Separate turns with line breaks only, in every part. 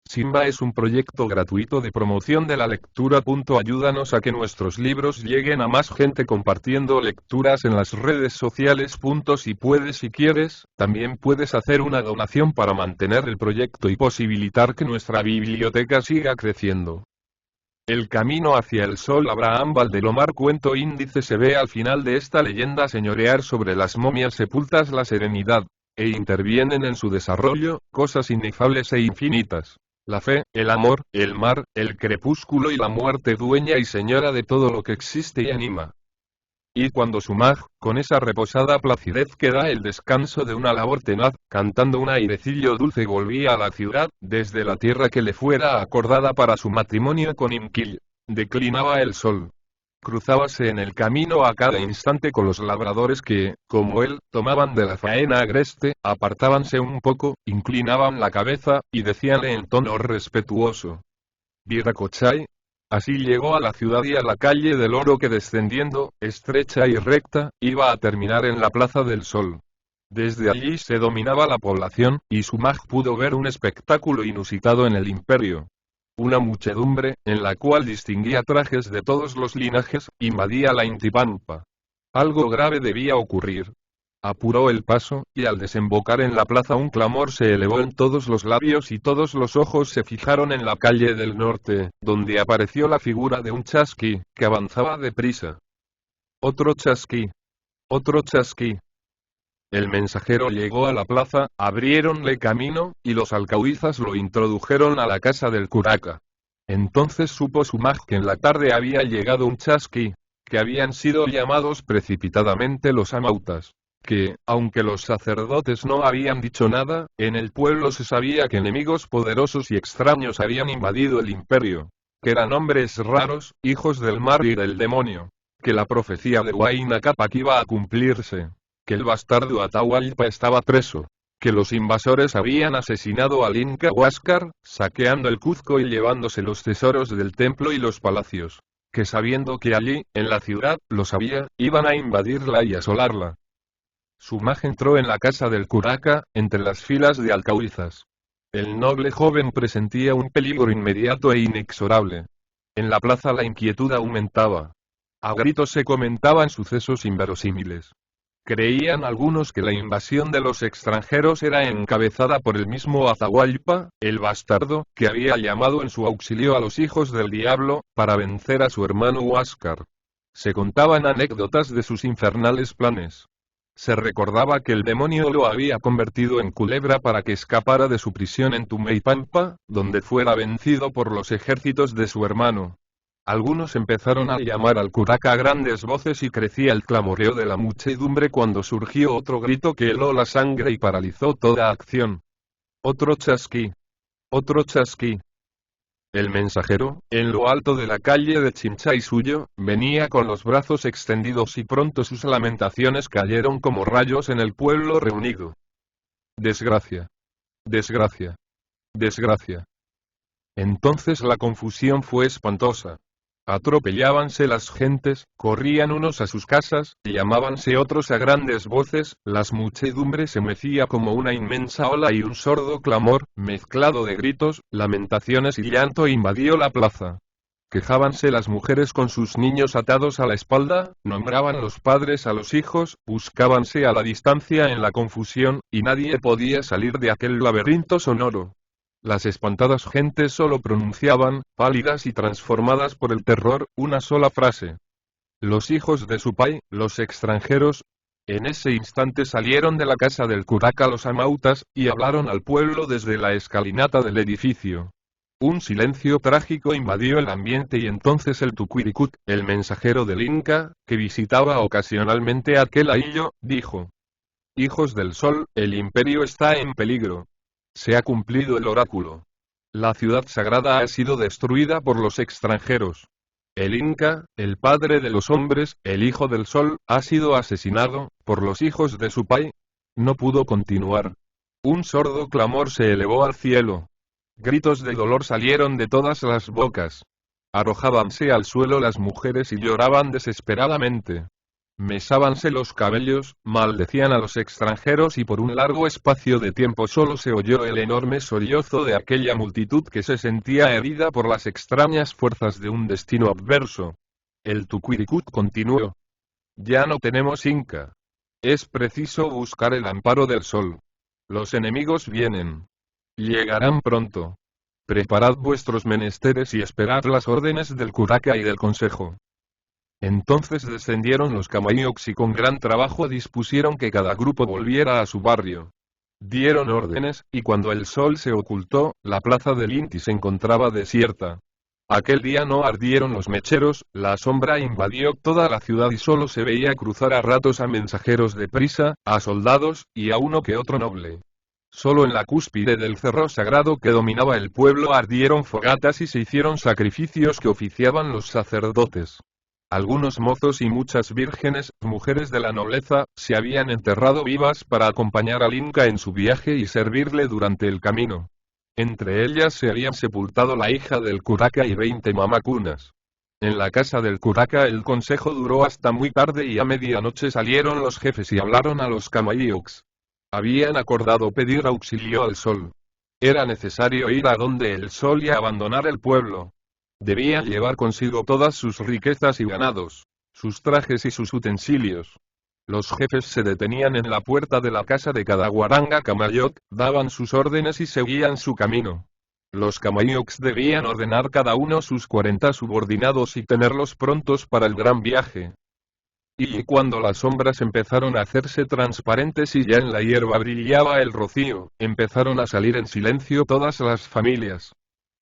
Simba es un proyecto gratuito de promoción de la lectura. Ayúdanos a que nuestros libros lleguen a más gente compartiendo lecturas en las redes sociales. Si puedes y quieres, también puedes hacer una donación para mantener el proyecto y posibilitar que nuestra biblioteca siga creciendo. El camino hacia el sol. Abraham Valdelomar. Cuento índice. Se ve al final de esta leyenda señorear sobre las momias sepultas la serenidad, e intervienen en su desarrollo, cosas inefables e infinitas. La fe, el amor, el mar, el crepúsculo y la muerte, dueña y señora de todo lo que existe y anima. Y cuando Sumag, con esa reposada placidez que da el descanso de una labor tenaz, cantando un airecillo dulce volvía a la ciudad, desde la tierra que le fuera acordada para su matrimonio con Imkil, declinaba el sol. Cruzábase en el camino a cada instante con los labradores que, como él, tomaban de la faena agreste, apartábanse un poco, inclinaban la cabeza, y decíanle en tono respetuoso: Viracochai. Así llegó a la ciudad y a la calle del Oro que descendiendo, estrecha y recta, iba a terminar en la Plaza del Sol. Desde allí se dominaba la población, y Sumag pudo ver un espectáculo inusitado en el imperio. Una muchedumbre, en la cual distinguía trajes de todos los linajes, invadía la Intipampa. Algo grave debía ocurrir. Apuró el paso, y al desembocar en la plaza un clamor se elevó en todos los labios y todos los ojos se fijaron en la calle del norte, donde apareció la figura de un chasqui, que avanzaba deprisa. Otro chasqui. Otro chasqui. El mensajero llegó a la plaza, abriéronle camino, y los alcahuizas lo introdujeron a la casa del curaca. Entonces supo Sumag que en la tarde había llegado un chasqui, que habían sido llamados precipitadamente los amautas, que, aunque los sacerdotes no habían dicho nada, en el pueblo se sabía que enemigos poderosos y extraños habían invadido el imperio, que eran hombres raros, hijos del mar y del demonio, que la profecía de Huayna Capac iba a cumplirse, que el bastardo Atahualpa estaba preso, que los invasores habían asesinado al Inca Huáscar, saqueando el Cuzco y llevándose los tesoros del templo y los palacios, que sabiendo que allí, en la ciudad, los había, iban a invadirla y asolarla. Sumag entró en la casa del curaca, entre las filas de alcahuizas. El noble joven presentía un peligro inmediato e inexorable. En la plaza la inquietud aumentaba. A gritos se comentaban sucesos inverosímiles. Creían algunos que la invasión de los extranjeros era encabezada por el mismo Atahualpa, el bastardo, que había llamado en su auxilio a los hijos del diablo, para vencer a su hermano Huáscar. Se contaban anécdotas de sus infernales planes. Se recordaba que el demonio lo había convertido en culebra para que escapara de su prisión en Tumeipampa, donde fuera vencido por los ejércitos de su hermano. Algunos empezaron a llamar al curaca a grandes voces y crecía el clamoreo de la muchedumbre cuando surgió otro grito que heló la sangre y paralizó toda acción. Otro chasqui. Otro chasqui. El mensajero, en lo alto de la calle de Chinchaysuyo, venía con los brazos extendidos y pronto sus lamentaciones cayeron como rayos en el pueblo reunido. Desgracia. Desgracia. Desgracia. Entonces la confusión fue espantosa. Atropellábanse las gentes, corrían unos a sus casas, llamábanse otros a grandes voces, las muchedumbres se mecía como una inmensa ola y un sordo clamor, mezclado de gritos, lamentaciones y llanto invadió la plaza. Quejábanse las mujeres con sus niños atados a la espalda, nombraban los padres a los hijos, buscábanse a la distancia en la confusión, y nadie podía salir de aquel laberinto sonoro. Las espantadas gentes solo pronunciaban, pálidas y transformadas por el terror, una sola frase. Los hijos de Supai, los extranjeros. En ese instante salieron de la casa del curaca los amautas, y hablaron al pueblo desde la escalinata del edificio. Un silencio trágico invadió el ambiente y entonces el Tucuiricut, el mensajero del Inca, que visitaba ocasionalmente aquel ahillo, dijo: Hijos del sol, el imperio está en peligro. Se ha cumplido el oráculo. La ciudad sagrada ha sido destruida por los extranjeros. El Inca, el padre de los hombres, el hijo del sol, ha sido asesinado, por los hijos de Supai. No pudo continuar. Un sordo clamor se elevó al cielo. Gritos de dolor salieron de todas las bocas. Arrojábanse al suelo las mujeres y lloraban desesperadamente. Mesábanse los cabellos, maldecían a los extranjeros y por un largo espacio de tiempo solo se oyó el enorme sollozo de aquella multitud que se sentía herida por las extrañas fuerzas de un destino adverso. El Tuquiricut continuó. Ya no tenemos Inca. Es preciso buscar el amparo del sol. Los enemigos vienen. Llegarán pronto. Preparad vuestros menesteres y esperad las órdenes del curaca y del consejo. Entonces descendieron los Camayocs y con gran trabajo dispusieron que cada grupo volviera a su barrio. Dieron órdenes, y cuando el sol se ocultó, la plaza del Inti se encontraba desierta. Aquel día no ardieron los mecheros, la sombra invadió toda la ciudad y solo se veía cruzar a ratos a mensajeros de prisa, a soldados, y a uno que otro noble. Solo en la cúspide del cerro sagrado que dominaba el pueblo ardieron fogatas y se hicieron sacrificios que oficiaban los sacerdotes. Algunos mozos y muchas vírgenes, mujeres de la nobleza, se habían enterrado vivas para acompañar al Inca en su viaje y servirle durante el camino. Entre ellas se habían sepultado la hija del curaca y 20 mamacunas. En la casa del curaca el consejo duró hasta muy tarde y a medianoche salieron los jefes y hablaron a los Camayocs. Habían acordado pedir auxilio al sol. Era necesario ir a donde el sol y abandonar el pueblo. Debían llevar consigo todas sus riquezas y ganados, sus trajes y sus utensilios. Los jefes se detenían en la puerta de la casa de cada guaranga Camayoc, daban sus órdenes y seguían su camino. Los Camayocs debían ordenar cada uno sus 40 subordinados y tenerlos prontos para el gran viaje. Y cuando las sombras empezaron a hacerse transparentes y ya en la hierba brillaba el rocío, empezaron a salir en silencio todas las familias.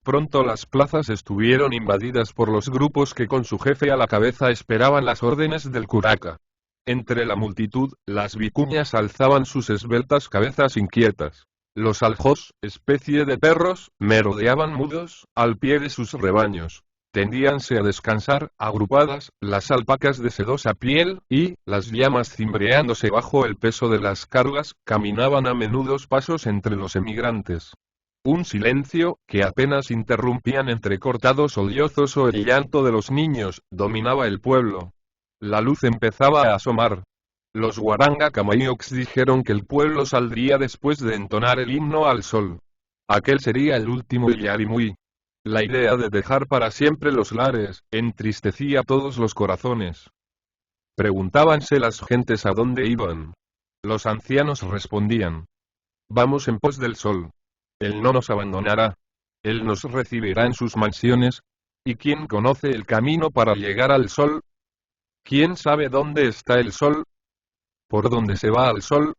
Pronto las plazas estuvieron invadidas por los grupos que con su jefe a la cabeza esperaban las órdenes del curaca. Entre la multitud, las vicuñas alzaban sus esbeltas cabezas inquietas. Los aljós, especie de perros, merodeaban mudos, al pie de sus rebaños. Tendíanse a descansar, agrupadas, las alpacas de sedosa piel, y, las llamas cimbreándose bajo el peso de las cargas, caminaban a menudos pasos entre los emigrantes. Un silencio, que apenas interrumpían entrecortados sollozos o el llanto de los niños, dominaba el pueblo. La luz empezaba a asomar. Los Guaranga Camayocs dijeron que el pueblo saldría después de entonar el himno al sol. Aquel sería el último Illarimui. La idea de dejar para siempre los lares, entristecía todos los corazones. Preguntábanse las gentes a dónde iban. Los ancianos respondían. Vamos en pos del sol. Él no nos abandonará. Él nos recibirá en sus mansiones. ¿Y quién conoce el camino para llegar al sol? ¿Quién sabe dónde está el sol? ¿Por dónde se va al sol?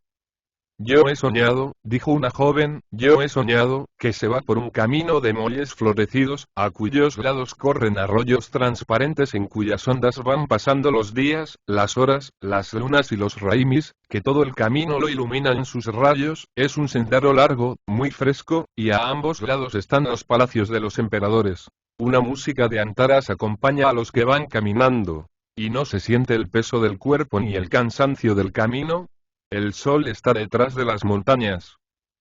Yo he soñado, dijo una joven, yo he soñado, que se va por un camino de molles florecidos, a cuyos lados corren arroyos transparentes en cuyas ondas van pasando los días, las horas, las lunas y los raimis, que todo el camino lo ilumina en sus rayos, es un sendero largo, muy fresco, y a ambos lados están los palacios de los emperadores. Una música de antaras acompaña a los que van caminando. ¿Y no se siente el peso del cuerpo ni el cansancio del camino? El sol está detrás de las montañas.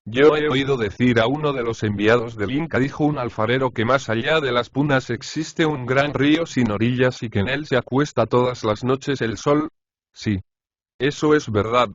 Yo he oído decir a uno de los enviados del Inca, dijo un alfarero, que más allá de las punas existe un gran río sin orillas y que en él se acuesta todas las noches el sol. Sí. Eso es verdad.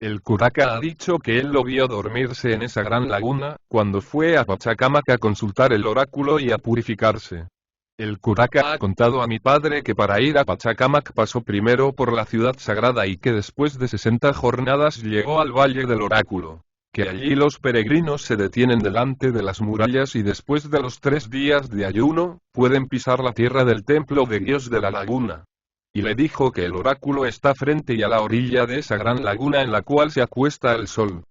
El curaca ha dicho que él lo vio dormirse en esa gran laguna, cuando fue a Pachacamac a consultar el oráculo y a purificarse. El curaca ha contado a mi padre que para ir a Pachacamac pasó primero por la ciudad sagrada y que después de 60 jornadas llegó al valle del oráculo. Que allí los peregrinos se detienen delante de las murallas y después de los 3 días de ayuno, pueden pisar la tierra del templo de Dios de la laguna. Y le dijo que el oráculo está frente y a la orilla de esa gran laguna en la cual se acuesta el sol.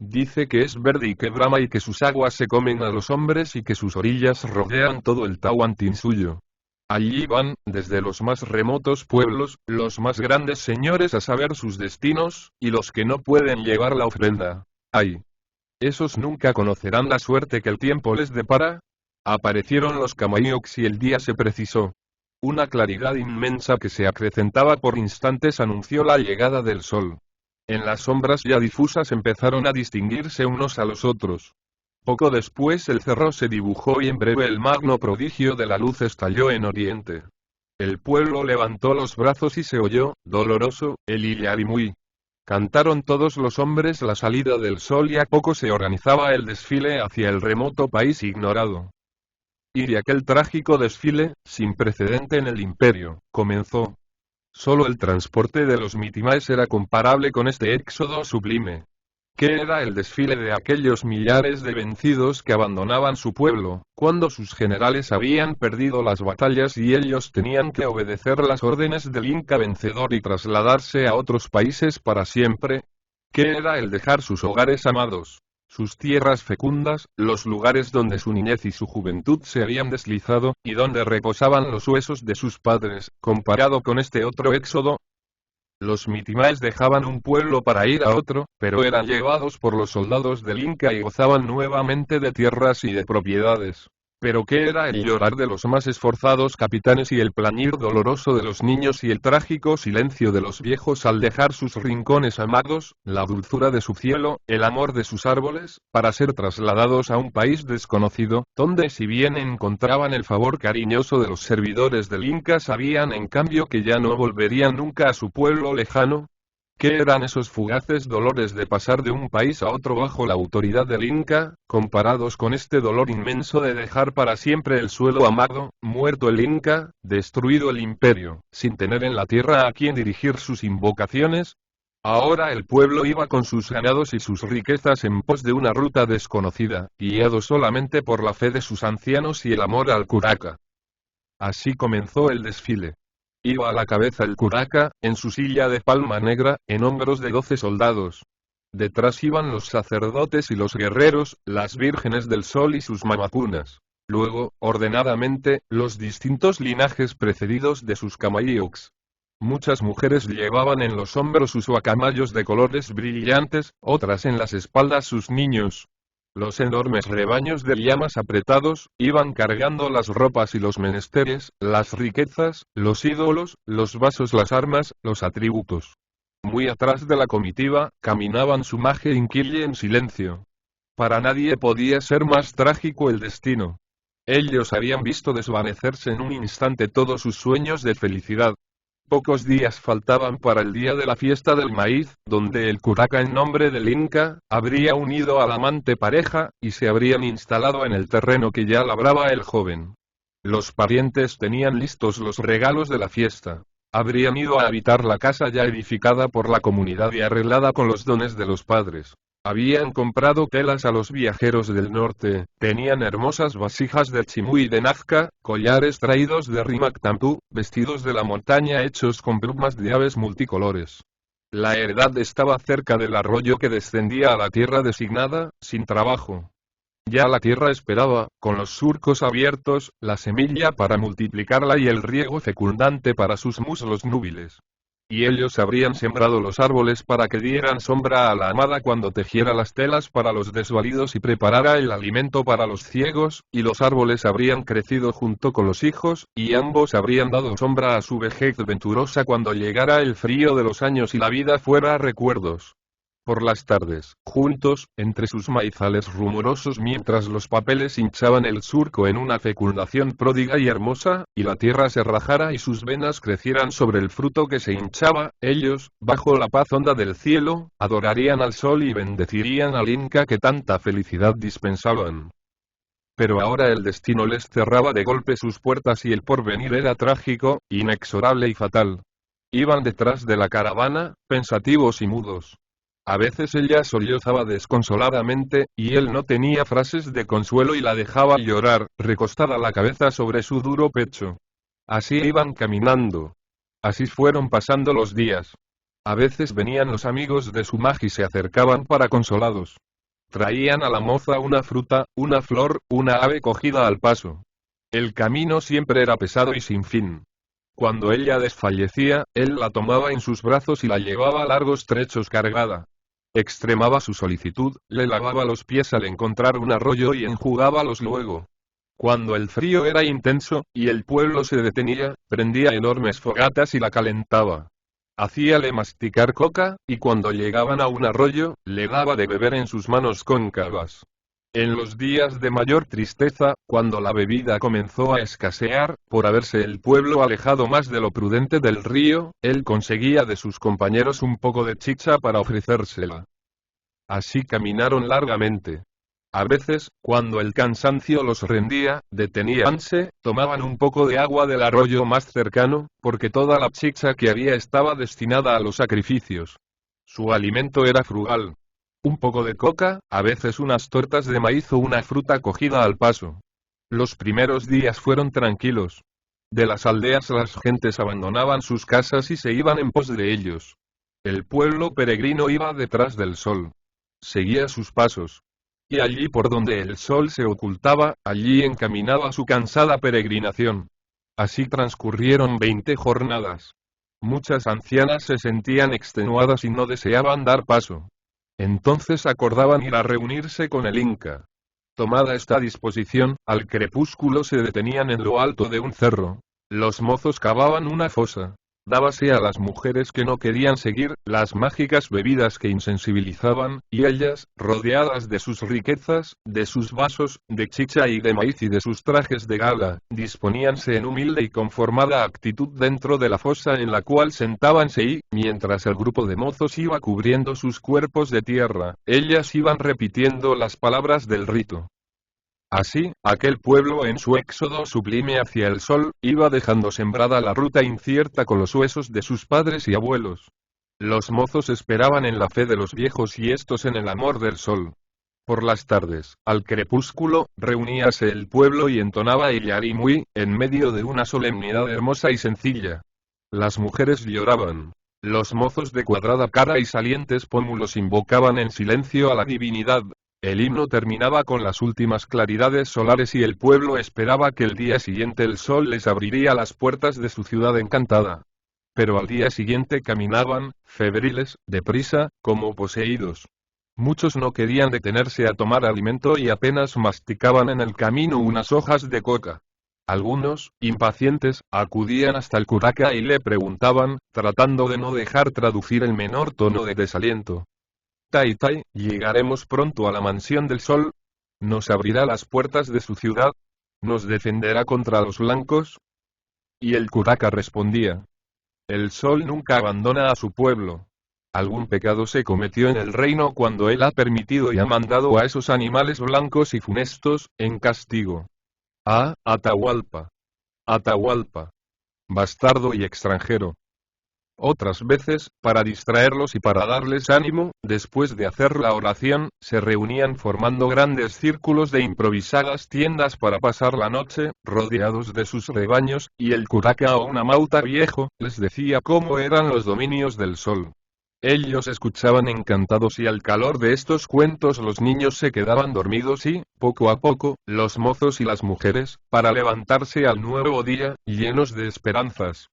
Dice que es verde y que brama y que sus aguas se comen a los hombres y que sus orillas rodean todo el Tahuantinsuyo. Allí van, desde los más remotos pueblos, los más grandes señores a saber sus destinos, y los que no pueden llevar la ofrenda. ¡Ay! ¿Esos nunca conocerán la suerte que el tiempo les depara? Aparecieron los Camayocs y el día se precisó. Una claridad inmensa que se acrecentaba por instantes anunció la llegada del sol. En las sombras ya difusas empezaron a distinguirse unos a los otros. Poco después el cerro se dibujó y en breve el magno prodigio de la luz estalló en oriente. El pueblo levantó los brazos y se oyó, doloroso, el Illarimui. Cantaron todos los hombres la salida del sol y a poco se organizaba el desfile hacia el remoto país ignorado. Y aquel trágico desfile, sin precedente en el imperio, comenzó. Solo el transporte de los mitimaes era comparable con este éxodo sublime. ¿Qué era el desfile de aquellos millares de vencidos que abandonaban su pueblo, cuando sus generales habían perdido las batallas y ellos tenían que obedecer las órdenes del Inca vencedor y trasladarse a otros países para siempre? ¿Qué era el dejar sus hogares amados, sus tierras fecundas, los lugares donde su niñez y su juventud se habían deslizado, y donde reposaban los huesos de sus padres, comparado con este otro éxodo? Los mitimaes dejaban un pueblo para ir a otro, pero eran llevados por los soldados del Inca y gozaban nuevamente de tierras y de propiedades. Pero ¿qué era el llorar de los más esforzados capitanes y el plañir doloroso de los niños y el trágico silencio de los viejos al dejar sus rincones amados, la dulzura de su cielo, el amor de sus árboles, para ser trasladados a un país desconocido, donde si bien encontraban el favor cariñoso de los servidores del Inca sabían en cambio que ya no volverían nunca a su pueblo lejano? ¿Qué eran esos fugaces dolores de pasar de un país a otro bajo la autoridad del Inca, comparados con este dolor inmenso de dejar para siempre el suelo amado, muerto el Inca, destruido el imperio, sin tener en la tierra a quien dirigir sus invocaciones? Ahora el pueblo iba con sus ganados y sus riquezas en pos de una ruta desconocida, guiado solamente por la fe de sus ancianos y el amor al curaca. Así comenzó el desfile. Iba a la cabeza el curaca, en su silla de palma negra, en hombros de 12 soldados. Detrás iban los sacerdotes y los guerreros, las vírgenes del sol y sus mamapunas. Luego, ordenadamente, los distintos linajes precedidos de sus camayiocs. Muchas mujeres llevaban en los hombros sus guacamayos de colores brillantes, otras en las espaldas sus niños. Los enormes rebaños de llamas apretados, iban cargando las ropas y los menesteres, las riquezas, los ídolos, los vasos, las armas, los atributos. Muy atrás de la comitiva, caminaban Sumaje y Inquille en silencio. Para nadie podía ser más trágico el destino. Ellos habían visto desvanecerse en un instante todos sus sueños de felicidad. Pocos días faltaban para el día de la fiesta del maíz, donde el curaca en nombre del Inca, habría unido a la amante pareja, y se habrían instalado en el terreno que ya labraba el joven. Los parientes tenían listos los regalos de la fiesta. Habrían ido a habitar la casa ya edificada por la comunidad y arreglada con los dones de los padres. Habían comprado telas a los viajeros del norte, tenían hermosas vasijas de Chimú y de Nazca, collares traídos de Rimactampú, vestidos de la montaña hechos con plumas de aves multicolores. La heredad estaba cerca del arroyo que descendía a la tierra designada, sin trabajo. Ya la tierra esperaba, con los surcos abiertos, la semilla para multiplicarla y el riego fecundante para sus muslos núbiles. Y ellos habrían sembrado los árboles para que dieran sombra a la amada cuando tejiera las telas para los desvalidos y preparara el alimento para los ciegos, y los árboles habrían crecido junto con los hijos, y ambos habrían dado sombra a su vejez venturosa cuando llegara el frío de los años y la vida fuera recuerdos. Por las tardes, juntos, entre sus maizales rumorosos mientras los papeles hinchaban el surco en una fecundación pródiga y hermosa, y la tierra se rajara y sus venas crecieran sobre el fruto que se hinchaba, ellos, bajo la paz honda del cielo, adorarían al sol y bendecirían al Inca que tanta felicidad dispensaban. Pero ahora el destino les cerraba de golpe sus puertas y el porvenir era trágico, inexorable y fatal. Iban detrás de la caravana, pensativos y mudos. A veces ella sollozaba desconsoladamente, y él no tenía frases de consuelo y la dejaba llorar, recostada la cabeza sobre su duro pecho. Así iban caminando. Así fueron pasando los días. A veces venían los amigos de Sumaj y se acercaban para consolados. Traían a la moza una fruta, una flor, una ave cogida al paso. El camino siempre era pesado y sin fin. Cuando ella desfallecía, él la tomaba en sus brazos y la llevaba largos trechos cargada. Extremaba su solicitud, le lavaba los pies al encontrar un arroyo y enjugábalos luego. Cuando el frío era intenso, y el pueblo se detenía, prendía enormes fogatas y la calentaba. Hacíale masticar coca, y cuando llegaban a un arroyo, le daba de beber en sus manos cóncavas. En los días de mayor tristeza, cuando la bebida comenzó a escasear, por haberse el pueblo alejado más de lo prudente del río, él conseguía de sus compañeros un poco de chicha para ofrecérsela. Así caminaron largamente. A veces, cuando el cansancio los rendía, deteníanse, tomaban un poco de agua del arroyo más cercano, porque toda la chicha que había estaba destinada a los sacrificios. Su alimento era frugal. Un poco de coca, a veces unas tortas de maíz o una fruta cogida al paso. Los primeros días fueron tranquilos. De las aldeas las gentes abandonaban sus casas y se iban en pos de ellos. El pueblo peregrino iba detrás del sol. Seguía sus pasos. Y allí por donde el sol se ocultaba, allí encaminaba su cansada peregrinación. Así transcurrieron 20 jornadas. Muchas ancianas se sentían extenuadas y no deseaban dar paso. Entonces acordaban ir a reunirse con el Inca. Tomada esta disposición, al crepúsculo se detenían en lo alto de un cerro. Los mozos cavaban una fosa. Dábase a las mujeres que no querían seguir las mágicas bebidas que insensibilizaban, y ellas, rodeadas de sus riquezas, de sus vasos, de chicha y de maíz y de sus trajes de gala, disponíanse en humilde y conformada actitud dentro de la fosa en la cual sentábanse y, mientras el grupo de mozos iba cubriendo sus cuerpos de tierra, ellas iban repitiendo las palabras del rito. Así, aquel pueblo en su éxodo sublime hacia el sol, iba dejando sembrada la ruta incierta con los huesos de sus padres y abuelos. Los mozos esperaban en la fe de los viejos y estos en el amor del sol. Por las tardes, al crepúsculo, reuníase el pueblo y entonaba el yarimui, en medio de una solemnidad hermosa y sencilla. Las mujeres lloraban. Los mozos de cuadrada cara y salientes pómulos invocaban en silencio a la divinidad. El himno terminaba con las últimas claridades solares y el pueblo esperaba que el día siguiente el sol les abriría las puertas de su ciudad encantada. Pero al día siguiente caminaban, febriles, deprisa, como poseídos. Muchos no querían detenerse a tomar alimento y apenas masticaban en el camino unas hojas de coca. Algunos, impacientes, acudían hasta el curaca y le preguntaban, tratando de no dejar traducir el menor tono de desaliento. Tai Tai, ¿llegaremos pronto a la mansión del sol? ¿Nos abrirá las puertas de su ciudad? ¿Nos defenderá contra los blancos? Y el curaca respondía. El sol nunca abandona a su pueblo. Algún pecado se cometió en el reino cuando él ha permitido y ha mandado a esos animales blancos y funestos, en castigo. Ah, Atahualpa. Atahualpa. Bastardo y extranjero. Otras veces, para distraerlos y para darles ánimo, después de hacer la oración, se reunían formando grandes círculos de improvisadas tiendas para pasar la noche, rodeados de sus rebaños, y el curaca o una mauta viejo, les decía cómo eran los dominios del sol. Ellos escuchaban encantados y al calor de estos cuentos los niños se quedaban dormidos y, poco a poco, los mozos y las mujeres, para levantarse al nuevo día, llenos de esperanzas.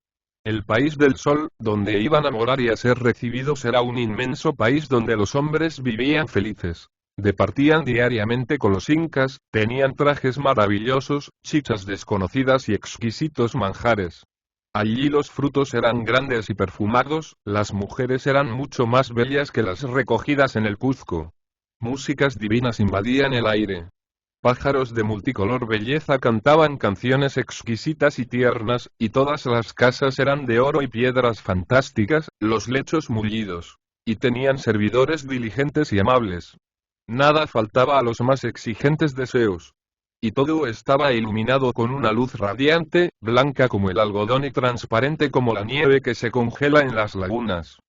El país del sol, donde iban a morar y a ser recibidos era un inmenso país donde los hombres vivían felices. Departían diariamente con los incas, tenían trajes maravillosos, chichas desconocidas y exquisitos manjares. Allí los frutos eran grandes y perfumados, las mujeres eran mucho más bellas que las recogidas en el Cuzco. Músicas divinas invadían el aire. Pájaros de multicolor belleza cantaban canciones exquisitas y tiernas, y todas las casas eran de oro y piedras fantásticas, los lechos mullidos. Y tenían servidores diligentes y amables. Nada faltaba a los más exigentes deseos. Y todo estaba iluminado con una luz radiante, blanca como el algodón y transparente como la nieve que se congela en las lagunas.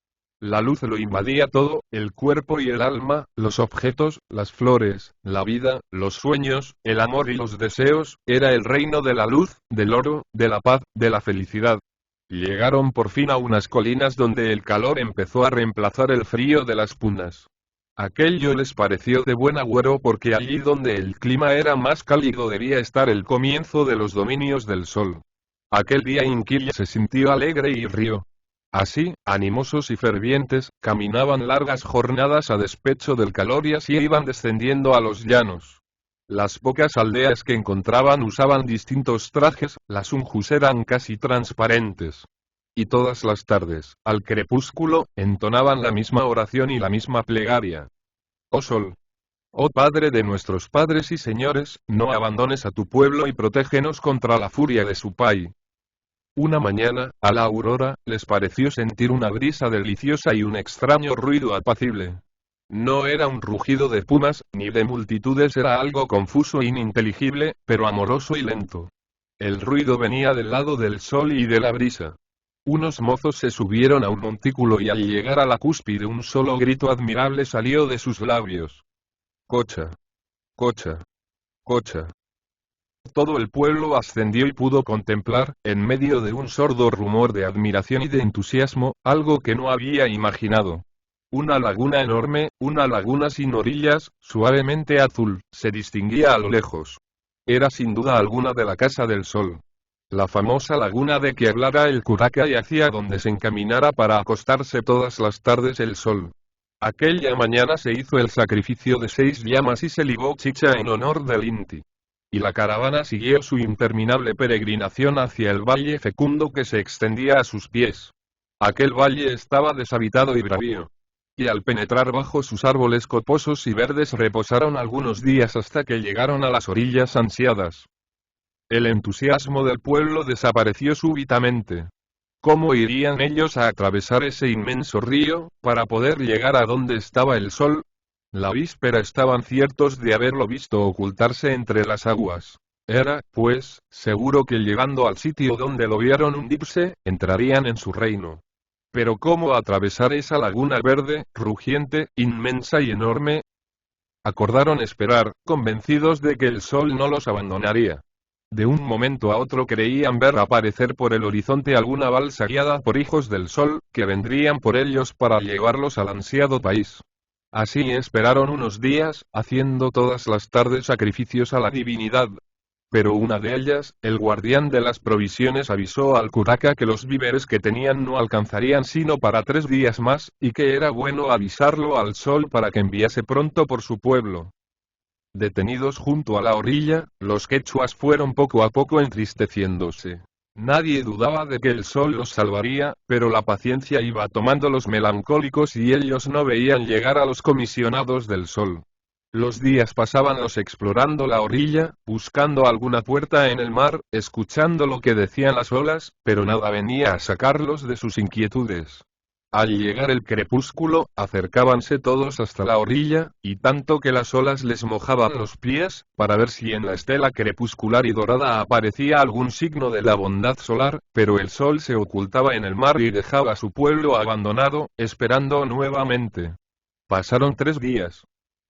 La luz lo invadía todo, el cuerpo y el alma, los objetos, las flores, la vida, los sueños, el amor y los deseos, era el reino de la luz, del oro, de la paz, de la felicidad. Llegaron por fin a unas colinas donde el calor empezó a reemplazar el frío de las punas. Aquello les pareció de buen agüero porque allí donde el clima era más cálido debía estar el comienzo de los dominios del sol. Aquel día Inquilla se sintió alegre y rió. Así, animosos y fervientes, caminaban largas jornadas a despecho del calor y así iban descendiendo a los llanos. Las pocas aldeas que encontraban usaban distintos trajes, las unjus eran casi transparentes. Y todas las tardes, al crepúsculo, entonaban la misma oración y la misma plegaria. Oh sol. Oh Padre de nuestros padres y señores, no abandones a tu pueblo y protégenos contra la furia de su pai. Una mañana, a la aurora, les pareció sentir una brisa deliciosa y un extraño ruido apacible. No era un rugido de pumas, ni de multitudes, era algo confuso e ininteligible, pero amoroso y lento. El ruido venía del lado del sol y de la brisa. Unos mozos se subieron a un montículo y al llegar a la cúspide un solo grito admirable salió de sus labios. Cocha. Cocha. Cocha. Todo el pueblo ascendió y pudo contemplar, en medio de un sordo rumor de admiración y de entusiasmo, algo que no había imaginado. Una laguna enorme, una laguna sin orillas, suavemente azul, se distinguía a lo lejos. Era sin duda alguna de la Casa del Sol. La famosa laguna de que hablara el curaca y hacia donde se encaminara para acostarse todas las tardes el sol. Aquella mañana se hizo el sacrificio de 6 llamas y se ligó chicha en honor del Inti. Y la caravana siguió su interminable peregrinación hacia el valle fecundo que se extendía a sus pies. Aquel valle estaba deshabitado y bravío. Y al penetrar bajo sus árboles coposos y verdes reposaron algunos días hasta que llegaron a las orillas ansiadas. El entusiasmo del pueblo desapareció súbitamente. ¿Cómo irían ellos a atravesar ese inmenso río, para poder llegar a donde estaba el sol? La víspera estaban ciertos de haberlo visto ocultarse entre las aguas. Era, pues, seguro que llegando al sitio donde lo vieron hundirse, entrarían en su reino. Pero ¿cómo atravesar esa laguna verde, rugiente, inmensa y enorme? Acordaron esperar, convencidos de que el sol no los abandonaría. De un momento a otro creían ver aparecer por el horizonte alguna balsa guiada por hijos del sol, que vendrían por ellos para llevarlos al ansiado país. Así esperaron unos días, haciendo todas las tardes sacrificios a la divinidad. Pero una de ellas, el guardián de las provisiones, avisó al curaca que los víveres que tenían no alcanzarían sino para 3 días más, y que era bueno avisarlo al sol para que enviase pronto por su pueblo. Detenidos junto a la orilla, los quechuas fueron poco a poco entristeciéndose. Nadie dudaba de que el sol los salvaría, pero la paciencia iba tomándolos melancólicos y ellos no veían llegar a los comisionados del sol. Los días pasábanlos explorando la orilla, buscando alguna puerta en el mar, escuchando lo que decían las olas, pero nada venía a sacarlos de sus inquietudes. Al llegar el crepúsculo, acercábanse todos hasta la orilla, y tanto que las olas les mojaban los pies, para ver si en la estela crepuscular y dorada aparecía algún signo de la bondad solar, pero el sol se ocultaba en el mar y dejaba a su pueblo abandonado, esperando nuevamente. Pasaron 3 días.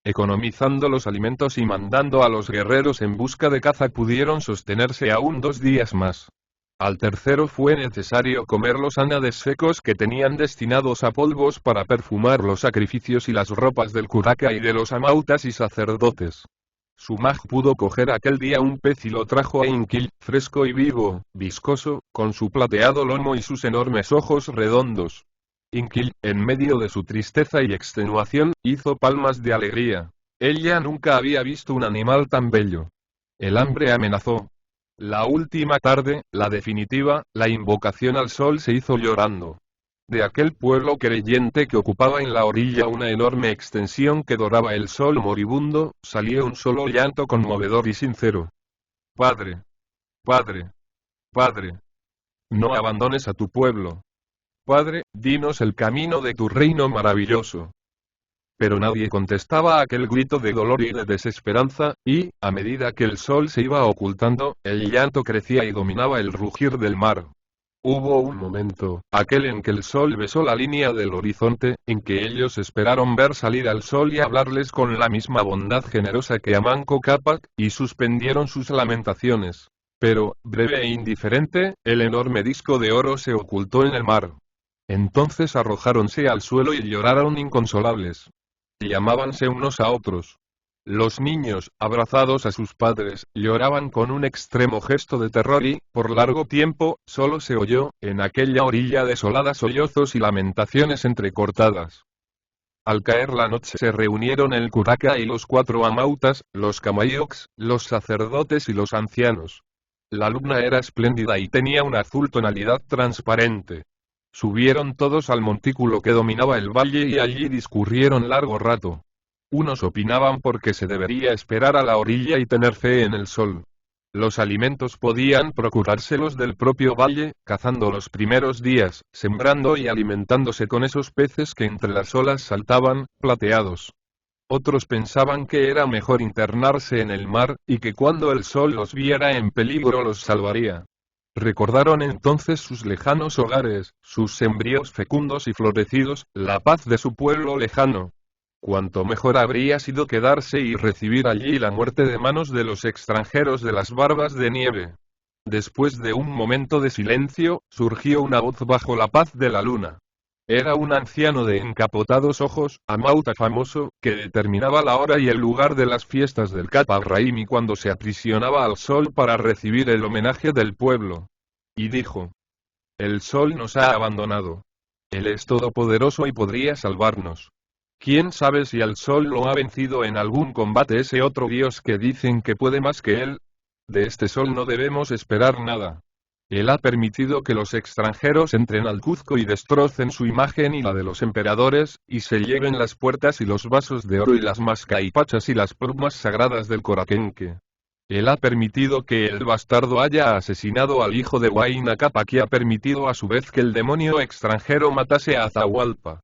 Economizando los alimentos y mandando a los guerreros en busca de caza pudieron sostenerse aún 2 días más. Al tercero fue necesario comer los ánades secos que tenían destinados a polvos para perfumar los sacrificios y las ropas del curaca y de los amautas y sacerdotes. Sumaj pudo coger aquel día un pez y lo trajo a Inquil, fresco y vivo, viscoso, con su plateado lomo y sus enormes ojos redondos. Inquil, en medio de su tristeza y extenuación, hizo palmas de alegría. Ella nunca había visto un animal tan bello. El hambre amenazó. La última tarde, la definitiva, la invocación al sol se hizo llorando. De aquel pueblo creyente que ocupaba en la orilla una enorme extensión que doraba el sol moribundo, salió un solo llanto conmovedor y sincero. Padre. Padre. Padre. No abandones a tu pueblo. Padre, dinos el camino de tu reino maravilloso. Pero nadie contestaba a aquel grito de dolor y de desesperanza, y, a medida que el sol se iba ocultando, el llanto crecía y dominaba el rugir del mar. Hubo un momento, aquel en que el sol besó la línea del horizonte, en que ellos esperaron ver salir al sol y hablarles con la misma bondad generosa que a Manco Cápac, y suspendieron sus lamentaciones. Pero, breve e indiferente, el enorme disco de oro se ocultó en el mar. Entonces arrojáronse al suelo y lloraron inconsolables. Llamábanse unos a otros. Los niños, abrazados a sus padres, lloraban con un extremo gesto de terror y, por largo tiempo, solo se oyó, en aquella orilla desolada, sollozos y lamentaciones entrecortadas. Al caer la noche se reunieron el curaca y los 4 amautas, los camayocs, los sacerdotes y los ancianos. La luna era espléndida y tenía una azul tonalidad transparente. Subieron todos al montículo que dominaba el valle y allí discurrieron largo rato. Unos opinaban porque se debería esperar a la orilla y tener fe en el sol. Los alimentos podían procurárselos del propio valle, cazando los primeros días, sembrando y alimentándose con esos peces que entre las olas saltaban, plateados. Otros pensaban que era mejor internarse en el mar, y que cuando el sol los viera en peligro los salvaría. Recordaron entonces sus lejanos hogares, sus sembríos fecundos y florecidos, la paz de su pueblo lejano. Cuánto mejor habría sido quedarse y recibir allí la muerte de manos de los extranjeros de las barbas de nieve. Después de un momento de silencio, surgió una voz bajo la paz de la luna. Era un anciano de encapotados ojos, amauta famoso, que determinaba la hora y el lugar de las fiestas del Kappa Raimi cuando se aprisionaba al sol para recibir el homenaje del pueblo. Y dijo: el sol nos ha abandonado. Él es todopoderoso y podría salvarnos. ¿Quién sabe si al sol lo ha vencido en algún combate ese otro dios que dicen que puede más que él? De este sol no debemos esperar nada. Él ha permitido que los extranjeros entren al Cuzco y destrocen su imagen y la de los emperadores, y se lleven las puertas y los vasos de oro y las mascaipachas y las plumas sagradas del Coraquenque. Él ha permitido que el bastardo haya asesinado al hijo de Huayna Cápac, que ha permitido a su vez que el demonio extranjero matase a Atahualpa.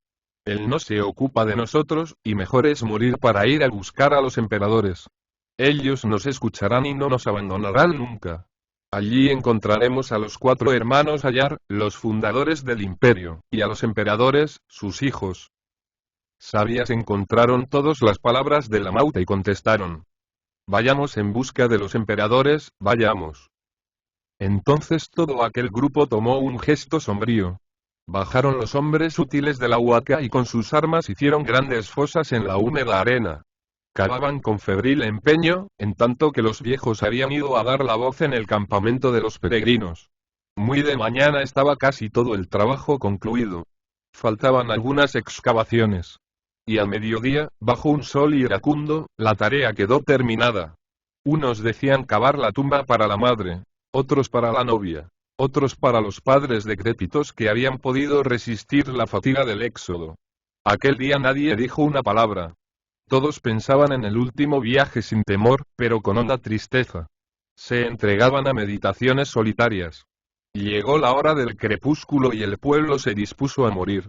Él no se ocupa de nosotros, y mejor es morir para ir a buscar a los emperadores. Ellos nos escucharán y no nos abandonarán nunca. Allí encontraremos a los 4 hermanos Ayar, los fundadores del imperio, y a los emperadores, sus hijos. Sabias encontraron todas las palabras de la Mauta y contestaron: vayamos en busca de los emperadores, vayamos. Entonces todo aquel grupo tomó un gesto sombrío. Bajaron los hombres útiles de la huaca y con sus armas hicieron grandes fosas en la húmeda arena. Cavaban con febril empeño, en tanto que los viejos habían ido a dar la voz en el campamento de los peregrinos. Muy de mañana estaba casi todo el trabajo concluido. Faltaban algunas excavaciones. Y al mediodía, bajo un sol iracundo, la tarea quedó terminada. Unos decían cavar la tumba para la madre, otros para la novia, otros para los padres decrépitos que habían podido resistir la fatiga del éxodo. Aquel día nadie dijo una palabra. Todos pensaban en el último viaje sin temor, pero con honda tristeza. Se entregaban a meditaciones solitarias. Llegó la hora del crepúsculo y el pueblo se dispuso a morir.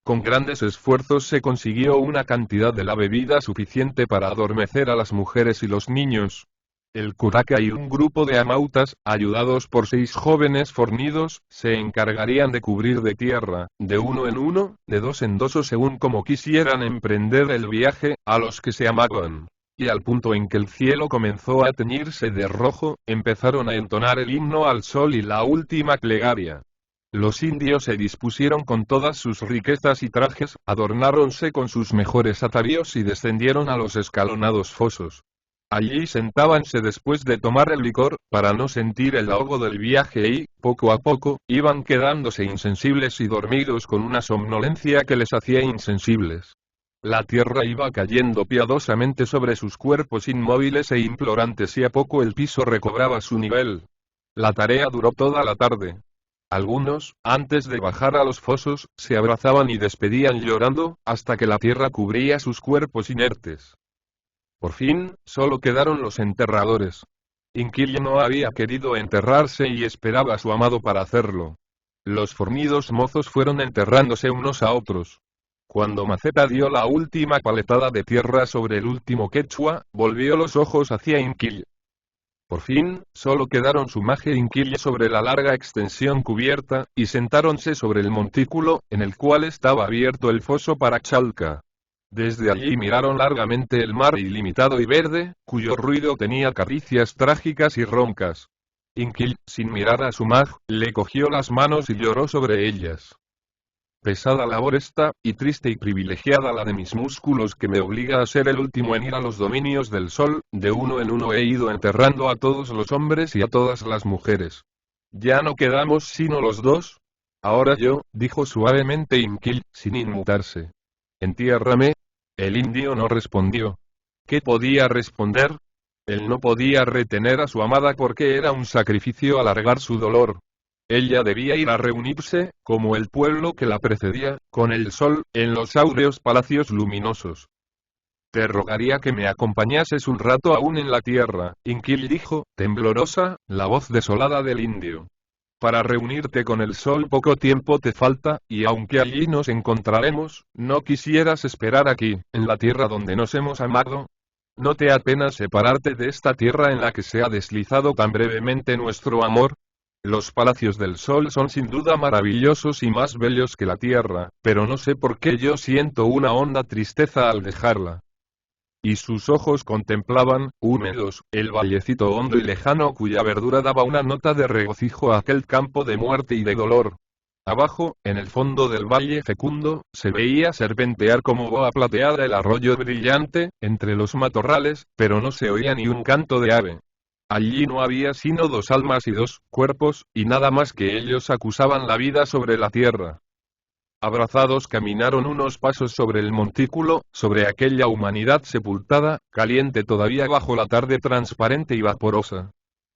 Con grandes esfuerzos se consiguió una cantidad de la bebida suficiente para adormecer a las mujeres y los niños. El curaca y un grupo de amautas, ayudados por 6 jóvenes fornidos, se encargarían de cubrir de tierra, de uno en uno, de dos en dos o según como quisieran emprender el viaje, a los que se amaban. Y al punto en que el cielo comenzó a teñirse de rojo, empezaron a entonar el himno al sol y la última plegaria. Los indios se dispusieron con todas sus riquezas y trajes, adornáronse con sus mejores atavíos y descendieron a los escalonados fosos. Allí sentábanse después de tomar el licor, para no sentir el ahogo del viaje y, poco a poco, iban quedándose insensibles y dormidos con una somnolencia que les hacía insensibles. La tierra iba cayendo piadosamente sobre sus cuerpos inmóviles e implorantes y a poco el piso recobraba su nivel. La tarea duró toda la tarde. Algunos, antes de bajar a los fosos, se abrazaban y despedían llorando, hasta que la tierra cubría sus cuerpos inertes. Por fin, solo quedaron los enterradores. Inquilla no había querido enterrarse y esperaba a su amado para hacerlo. Los fornidos mozos fueron enterrándose unos a otros. Cuando Maceta dio la última paletada de tierra sobre el último quechua, volvió los ojos hacia Inquilla. Por fin, solo quedaron su maje Inquilla sobre la larga extensión cubierta, y sentáronse sobre el montículo, en el cual estaba abierto el foso para Chalca. Desde allí miraron largamente el mar ilimitado y verde, cuyo ruido tenía caricias trágicas y roncas. Inquil, sin mirar a su maj, le cogió las manos y lloró sobre ellas. Pesada labor esta, y triste y privilegiada la de mis músculos que me obliga a ser el último en ir a los dominios del sol, de uno en uno he ido enterrando a todos los hombres y a todas las mujeres. ¿Ya no quedamos sino los dos? Ahora yo, dijo suavemente Inquil, sin inmutarse. Entiérrame. El indio no respondió. ¿Qué podía responder? Él no podía retener a su amada porque era un sacrificio alargar su dolor. Ella debía ir a reunirse, como el pueblo que la precedía, con el sol, en los áureos palacios luminosos. Te rogaría que me acompañases un rato aún en la tierra, Inkill dijo, temblorosa, la voz desolada del indio. Para reunirte con el sol poco tiempo te falta, y aunque allí nos encontraremos, ¿no quisieras esperar aquí, en la tierra donde nos hemos amado? ¿No te apena separarte de esta tierra en la que se ha deslizado tan brevemente nuestro amor? Los palacios del sol son sin duda maravillosos y más bellos que la tierra, pero no sé por qué yo siento una honda tristeza al dejarla. Y sus ojos contemplaban, húmedos, el vallecito hondo y lejano cuya verdura daba una nota de regocijo a aquel campo de muerte y de dolor. Abajo, en el fondo del valle fecundo, se veía serpentear como boa plateada el arroyo brillante, entre los matorrales, pero no se oía ni un canto de ave. Allí no había sino dos almas y dos cuerpos, y nada más que ellos acusaban la vida sobre la tierra. Abrazados caminaron unos pasos sobre el montículo, sobre aquella humanidad sepultada, caliente todavía bajo la tarde transparente y vaporosa.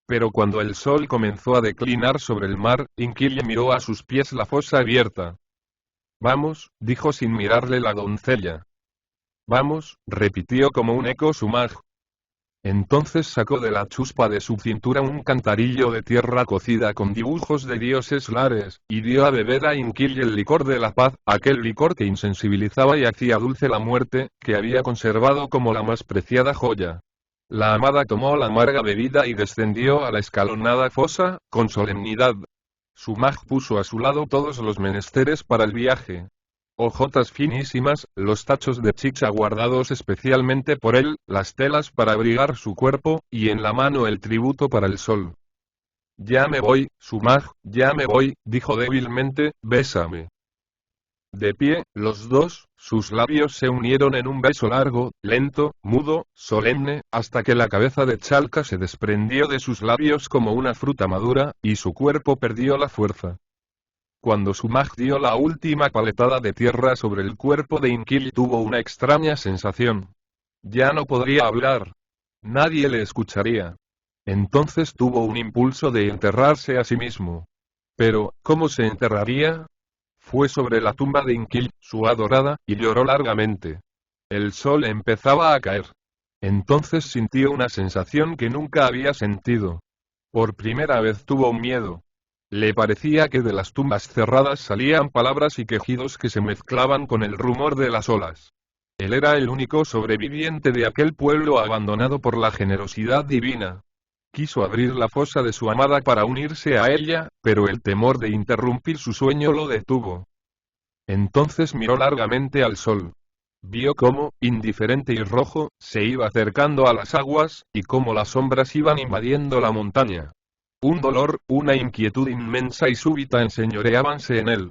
Pero cuando el sol comenzó a declinar sobre el mar, Inkill miró a sus pies la fosa abierta. Vamos, dijo sin mirarle la doncella. Vamos, repitió como un eco Sumaj. Entonces sacó de la chuspa de su cintura un cantarillo de tierra cocida con dibujos de dioses lares, y dio a beber a Inkill el licor de la paz, aquel licor que insensibilizaba y hacía dulce la muerte, que había conservado como la más preciada joya. La amada tomó la amarga bebida y descendió a la escalonada fosa, con solemnidad. Sumaj puso a su lado todos los menesteres para el viaje. Hojotas finísimas, los tachos de chicha guardados especialmente por él, las telas para abrigar su cuerpo, y en la mano el tributo para el sol. Ya me voy, Sumaj, ya me voy, dijo débilmente, bésame. De pie, los dos, sus labios se unieron en un beso largo, lento, mudo, solemne, hasta que la cabeza de Chalka se desprendió de sus labios como una fruta madura, y su cuerpo perdió la fuerza. Cuando Sumaj dio la última paletada de tierra sobre el cuerpo de Inkill tuvo una extraña sensación. Ya no podría hablar. Nadie le escucharía. Entonces tuvo un impulso de enterrarse a sí mismo. Pero, ¿cómo se enterraría? Fue sobre la tumba de Inkill, su adorada, y lloró largamente. El sol empezaba a caer. Entonces sintió una sensación que nunca había sentido. Por primera vez tuvo miedo. Le parecía que de las tumbas cerradas salían palabras y quejidos que se mezclaban con el rumor de las olas. Él era el único sobreviviente de aquel pueblo abandonado por la generosidad divina. Quiso abrir la fosa de su amada para unirse a ella, pero el temor de interrumpir su sueño lo detuvo. Entonces miró largamente al sol. Vio cómo, indiferente y rojo, se iba acercando a las aguas, y cómo las sombras iban invadiendo la montaña. Un dolor, una inquietud inmensa y súbita enseñoreábanse en él.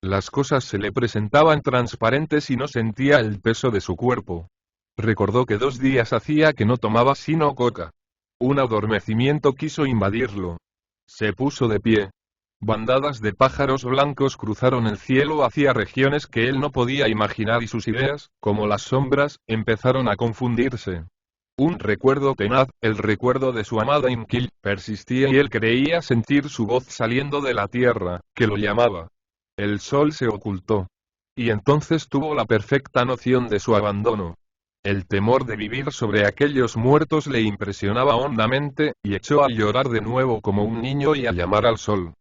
Las cosas se le presentaban transparentes y no sentía el peso de su cuerpo. Recordó que 2 días hacía que no tomaba sino coca. Un adormecimiento quiso invadirlo. Se puso de pie. Bandadas de pájaros blancos cruzaron el cielo hacia regiones que él no podía imaginar y sus ideas, como las sombras, empezaron a confundirse. Un recuerdo tenaz, el recuerdo de su amada Inkill, persistía y él creía sentir su voz saliendo de la tierra, que lo llamaba. El sol se ocultó. Y entonces tuvo la perfecta noción de su abandono. El temor de vivir sobre aquellos muertos le impresionaba hondamente, y echó a llorar de nuevo como un niño y a llamar al sol.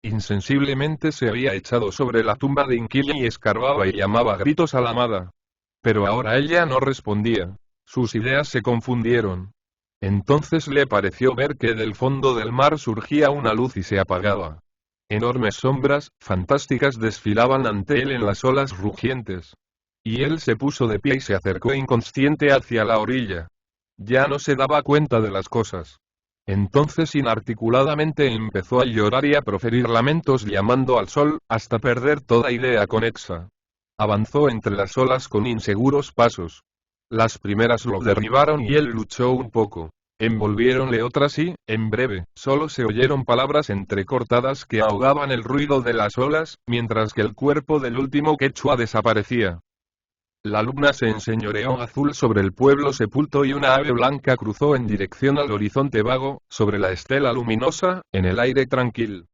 Insensiblemente se había echado sobre la tumba de Inkill y escarbaba y llamaba a gritos a la amada. Pero ahora ella no respondía. Sus ideas se confundieron. Entonces le pareció ver que del fondo del mar surgía una luz y se apagaba. Enormes sombras, fantásticas desfilaban ante él en las olas rugientes. Y él se puso de pie y se acercó inconsciente hacia la orilla. Ya no se daba cuenta de las cosas. Entonces inarticuladamente empezó a llorar y a proferir lamentos llamando al sol, hasta perder toda idea conexa. Avanzó entre las olas con inseguros pasos. Las primeras lo derribaron y él luchó un poco. Envolviéronle otras y, en breve, solo se oyeron palabras entrecortadas que ahogaban el ruido de las olas, mientras que el cuerpo del último quechua desaparecía. La luna se enseñoreó azul sobre el pueblo sepulto y una ave blanca cruzó en dirección al horizonte vago, sobre la estela luminosa, en el aire tranquilo.